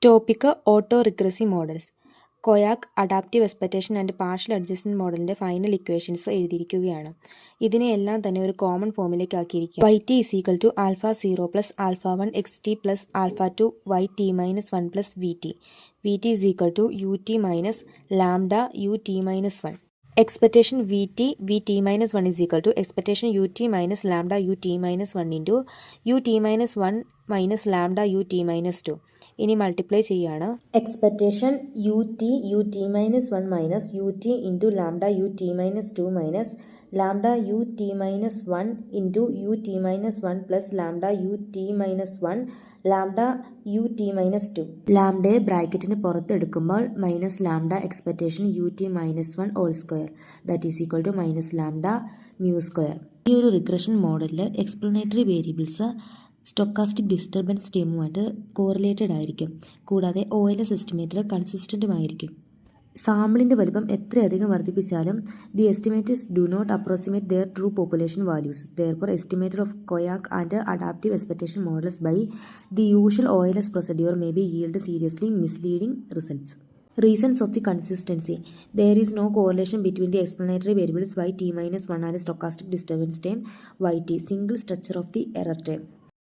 Topic autoregressive models. Koyck, adaptive expectation and partial adjustment മോഡലിന്റെ final equations എഴുതിയിരിക്കുകയാണ്. ഇതിനെ എല്ലാം തന്നെ ഒരു കോമൺ ഫോമിലേക്ക് ആക്കിയിരിക്കുക. yt is equal to alpha 0 plus alpha 1 xt plus alpha 2 yt minus 1 plus vt. vt is equal to ut minus lambda ut minus 1. Expectation vt minus 1 is equal to expectation ut minus lambda ut minus 1 into ut minus 1 minus lambda u t minus 2. ഇനി multiply ചെയ്യാണ്. Expectation ut minus 1 minus ut into lambda u t minus 2 minus lambda u t minus 1 into u t minus 1 plus lambda u t minus 1 lambda u t minus 2. ലാംഡയെ ബ്രാക്കറ്റിന് പുറത്തെടുക്കുമ്പോൾ minus lambda expectation u t minus 1 whole square that is equal to minus lambda mu square. ഈ ഒരു regression മോഡലിൽ explanatory variables stochastic disturbance ടേമുമായിട്ട് correlated ആയിരിക്കും. കൂടാതെ OLS estimator കൺസിസ്റ്റൻറ്റുമായിരിക്കും. സാമ്പിളിൻ്റെ വലിപ്പം എത്രയധികം വർദ്ധിപ്പിച്ചാലും the estimators do not approximate their true population values. Therefore estimator of Koyck and adaptive expectation models by the usual OLS procedure may be yield seriously misleading results. Reasons of the consistency. There is no correlation between the explanatory variables yt minus 1 and stochastic disturbance term yt, single structure of the error term.